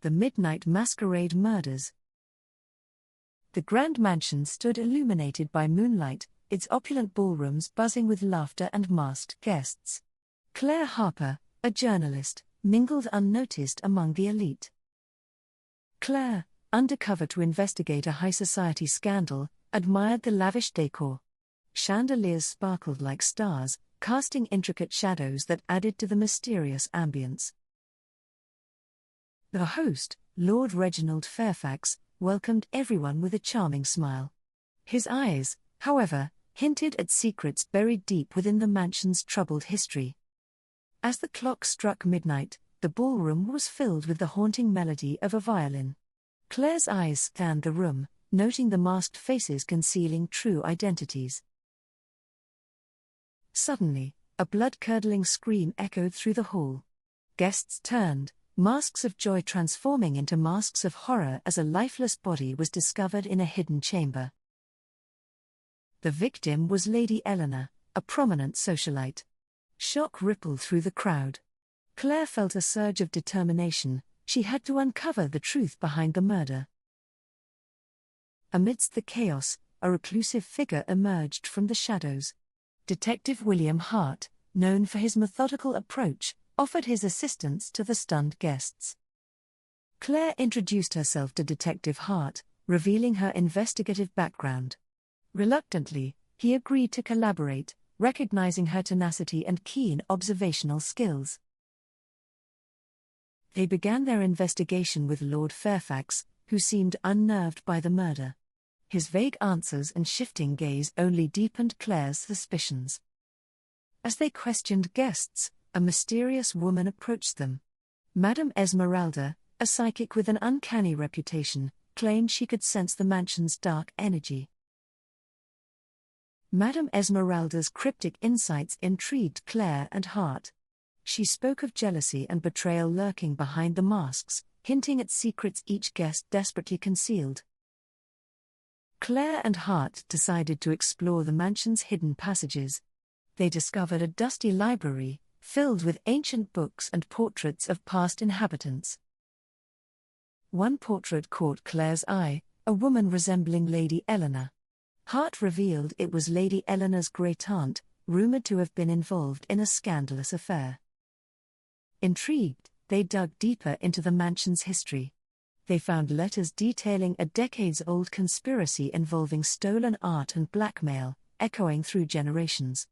The Midnight Masquerade Murders. The grand mansion stood illuminated by moonlight, its opulent ballrooms buzzing with laughter and masked guests. Claire Harper, a journalist, mingled unnoticed among the elite. Claire, undercover to investigate a high society scandal, admired the lavish decor. Chandeliers sparkled like stars, casting intricate shadows that added to the mysterious ambience. The host, Lord Reginald Fairfax, welcomed everyone with a charming smile. His eyes, however, hinted at secrets buried deep within the mansion's troubled history. As the clock struck midnight, the ballroom was filled with the haunting melody of a violin. Claire's eyes scanned the room, noting the masked faces concealing true identities. Suddenly, a blood-curdling scream echoed through the hall. Guests turned, masks of joy transforming into masks of horror as a lifeless body was discovered in a hidden chamber. The victim was Lady Eleanor, a prominent socialite. Shock rippled through the crowd. Claire felt a surge of determination. She had to uncover the truth behind the murder. Amidst the chaos, a reclusive figure emerged from the shadows. Detective William Hart, known for his methodical approach, offered his assistance to the stunned guests. Claire introduced herself to Detective Hart, revealing her investigative background. Reluctantly, he agreed to collaborate, recognizing her tenacity and keen observational skills. They began their investigation with Lord Fairfax, who seemed unnerved by the murder. His vague answers and shifting gaze only deepened Claire's suspicions. As they questioned guests, a mysterious woman approached them. Madame Esmeralda, a psychic with an uncanny reputation, claimed she could sense the mansion's dark energy. Madame Esmeralda's cryptic insights intrigued Claire and Hart. She spoke of jealousy and betrayal lurking behind the masks, hinting at secrets each guest desperately concealed. Claire and Hart decided to explore the mansion's hidden passages. They discovered a dusty library, filled with ancient books and portraits of past inhabitants. One portrait caught Claire's eye, a woman resembling Lady Eleanor. Hart revealed it was Lady Eleanor's great-aunt, rumored to have been involved in a scandalous affair. Intrigued, they dug deeper into the mansion's history. They found letters detailing a decades-old conspiracy involving stolen art and blackmail, echoing through generations.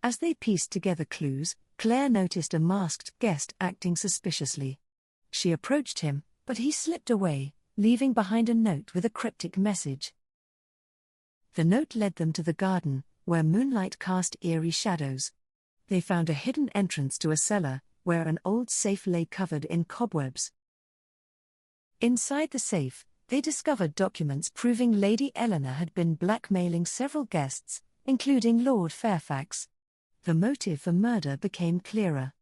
As they pieced together clues, Claire noticed a masked guest acting suspiciously. She approached him, but he slipped away, leaving behind a note with a cryptic message. The note led them to the garden, where moonlight cast eerie shadows. They found a hidden entrance to a cellar, where an old safe lay covered in cobwebs. Inside the safe, they discovered documents proving Lady Eleanor had been blackmailing several guests, including Lord Fairfax. The motive for murder became clearer.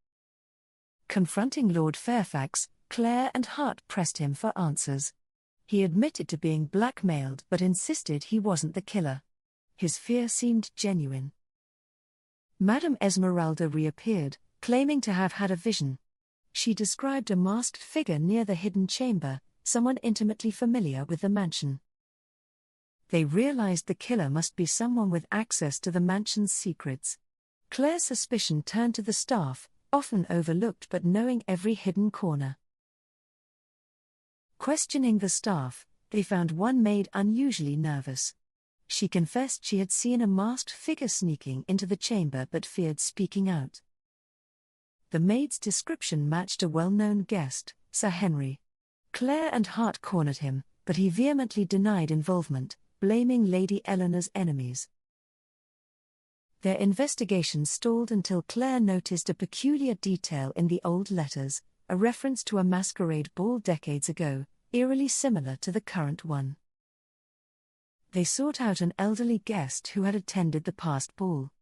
Confronting Lord Fairfax, Claire and Hart pressed him for answers. He admitted to being blackmailed but insisted he wasn't the killer. His fear seemed genuine. Madame Esmeralda reappeared, claiming to have had a vision. She described a masked figure near the hidden chamber, someone intimately familiar with the mansion. They realized the killer must be someone with access to the mansion's secrets. Claire's suspicion turned to the staff, often overlooked but knowing every hidden corner. Questioning the staff, they found one maid unusually nervous. She confessed she had seen a masked figure sneaking into the chamber but feared speaking out. The maid's description matched a well-known guest, Sir Henry. Claire and Hart cornered him, but he vehemently denied involvement, blaming Lady Eleanor's enemies. Their investigation stalled until Claire noticed a peculiar detail in the old letters, a reference to a masquerade ball decades ago, eerily similar to the current one. They sought out an elderly guest who had attended the past ball.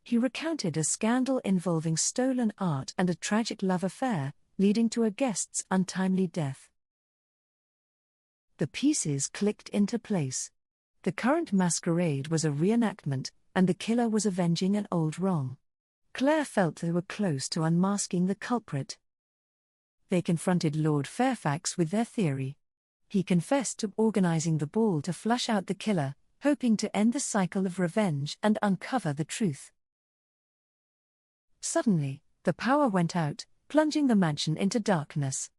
He recounted a scandal involving stolen art and a tragic love affair, leading to a guest's untimely death. The pieces clicked into place. The current masquerade was a reenactment, and the killer was avenging an old wrong. Claire felt they were close to unmasking the culprit. They confronted Lord Fairfax with their theory. He confessed to organizing the ball to flush out the killer, hoping to end the cycle of revenge and uncover the truth. Suddenly, the power went out, plunging the mansion into darkness.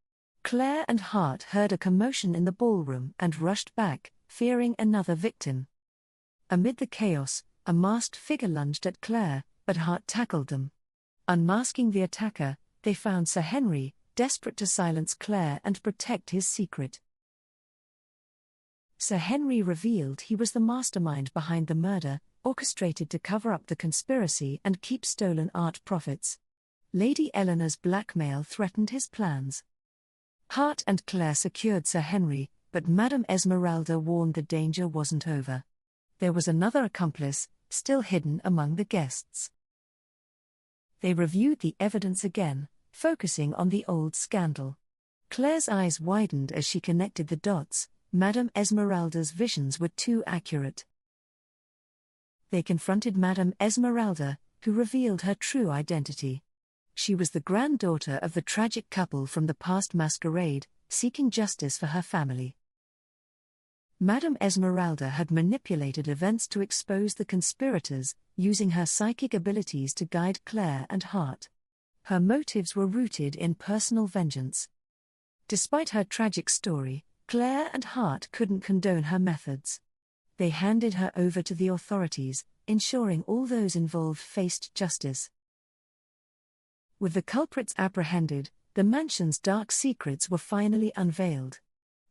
Claire and Hart heard a commotion in the ballroom and rushed back, fearing another victim. Amid the chaos, a masked figure lunged at Claire, but Hart tackled them. Unmasking the attacker, they found Sir Henry, desperate to silence Claire and protect his secret. Sir Henry revealed he was the mastermind behind the murder, orchestrated to cover up the conspiracy and keep stolen art profits. Lady Eleanor's blackmail threatened his plans. Hart and Claire secured Sir Henry, but Madame Esmeralda warned the danger wasn't over. There was another accomplice, still hidden among the guests. They reviewed the evidence again, focusing on the old scandal. Claire's eyes widened as she connected the dots. Madame Esmeralda's visions were too accurate. They confronted Madame Esmeralda, who revealed her true identity. She was the granddaughter of the tragic couple from the past Masquerade, seeking justice for her family. Madame Esmeralda had manipulated events to expose the conspirators, using her psychic abilities to guide Claire and Hart. Her motives were rooted in personal vengeance. Despite her tragic story, Claire and Hart couldn't condone her methods. They handed her over to the authorities, ensuring all those involved faced justice. With the culprits apprehended, the mansion's dark secrets were finally unveiled.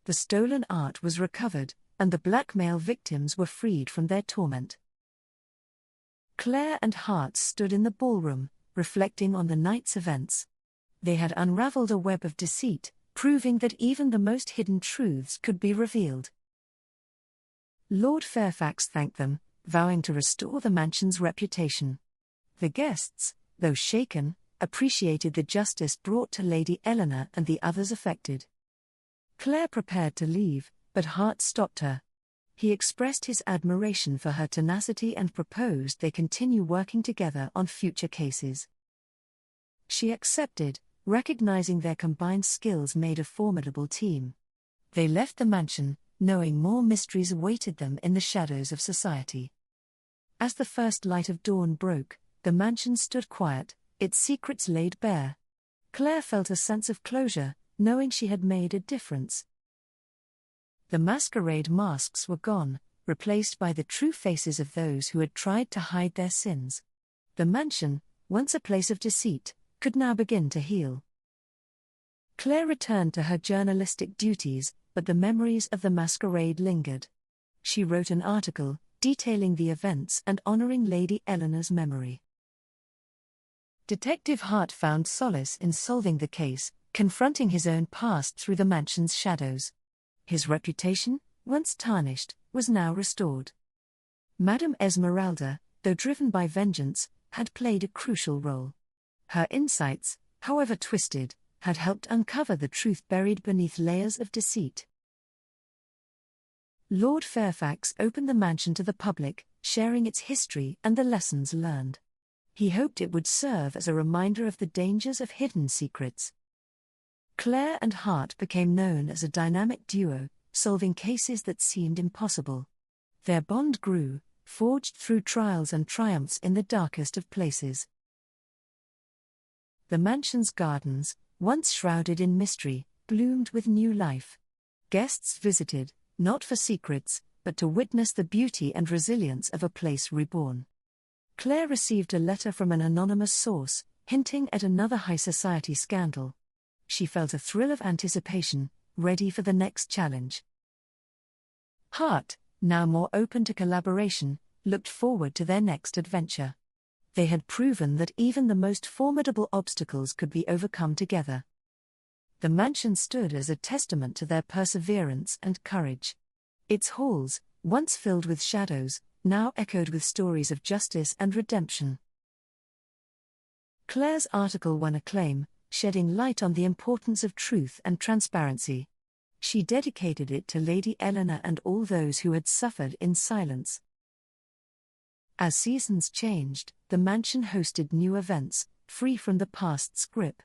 The stolen art was recovered, and the blackmail victims were freed from their torment. Claire and Hart stood in the ballroom, reflecting on the night's events. They had unraveled a web of deceit, proving that even the most hidden truths could be revealed. Lord Fairfax thanked them, vowing to restore the mansion's reputation. The guests, though shaken, appreciated the justice brought to Lady Eleanor and the others affected. Claire prepared to leave, but Hart stopped her. He expressed his admiration for her tenacity and proposed they continue working together on future cases. She accepted, recognizing their combined skills made a formidable team. They left the mansion, knowing more mysteries awaited them in the shadows of society. As the first light of dawn broke, the mansion stood quiet, its secrets laid bare. Claire felt a sense of closure, knowing she had made a difference. The masquerade masks were gone, replaced by the true faces of those who had tried to hide their sins. The mansion, once a place of deceit, could now begin to heal. Claire returned to her journalistic duties, but the memories of the masquerade lingered. She wrote an article, detailing the events and honoring Lady Eleanor's memory. Detective Hart found solace in solving the case, confronting his own past through the mansion's shadows. His reputation, once tarnished, was now restored. Madame Esmeralda, though driven by vengeance, had played a crucial role. Her insights, however twisted, had helped uncover the truth buried beneath layers of deceit. Lord Fairfax opened the mansion to the public, sharing its history and the lessons learned. He hoped it would serve as a reminder of the dangers of hidden secrets. Claire and Hart became known as a dynamic duo, solving cases that seemed impossible. Their bond grew, forged through trials and triumphs in the darkest of places. The mansion's gardens, once shrouded in mystery, bloomed with new life. Guests visited, not for secrets, but to witness the beauty and resilience of a place reborn. Claire received a letter from an anonymous source, hinting at another high society scandal. She felt a thrill of anticipation, ready for the next challenge. Hart, now more open to collaboration, looked forward to their next adventure. They had proven that even the most formidable obstacles could be overcome together. The mansion stood as a testament to their perseverance and courage. Its halls, once filled with shadows, now echoed with stories of justice and redemption. Claire's article won acclaim, shedding light on the importance of truth and transparency. She dedicated it to Lady Eleanor and all those who had suffered in silence. As seasons changed, the mansion hosted new events, free from the past's grip.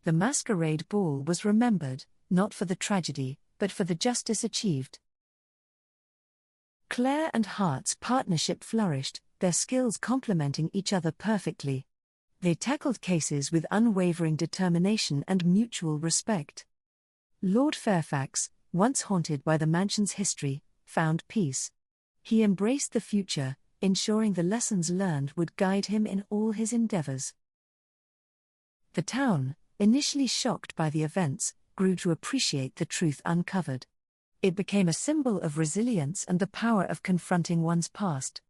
The Masquerade Ball was remembered, not for the tragedy, but for the justice achieved. Claire and Hart's partnership flourished, their skills complementing each other perfectly. They tackled cases with unwavering determination and mutual respect. Lord Fairfax, once haunted by the mansion's history, found peace. He embraced the future, ensuring the lessons learned would guide him in all his endeavors. The town, initially shocked by the events, grew to appreciate the truth uncovered. It became a symbol of resilience and the power of confronting one's past.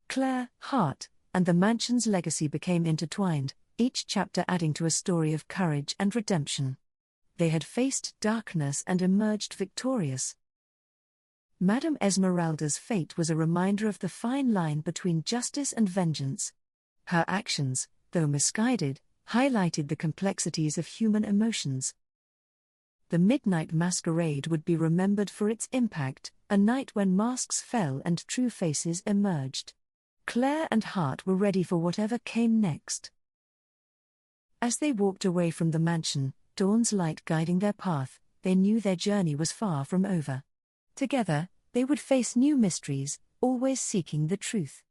Claire, Hart, and the mansion's legacy became intertwined, each chapter adding to a story of courage and redemption. They had faced darkness and emerged victorious. Madame Esmeralda's fate was a reminder of the fine line between justice and vengeance. Her actions, though misguided, highlighted the complexities of human emotions. The midnight masquerade would be remembered for its impact, a night when masks fell and true faces emerged. Claire and Hart were ready for whatever came next. As they walked away from the mansion, dawn's light guiding their path, they knew their journey was far from over. Together, they would face new mysteries, always seeking the truth.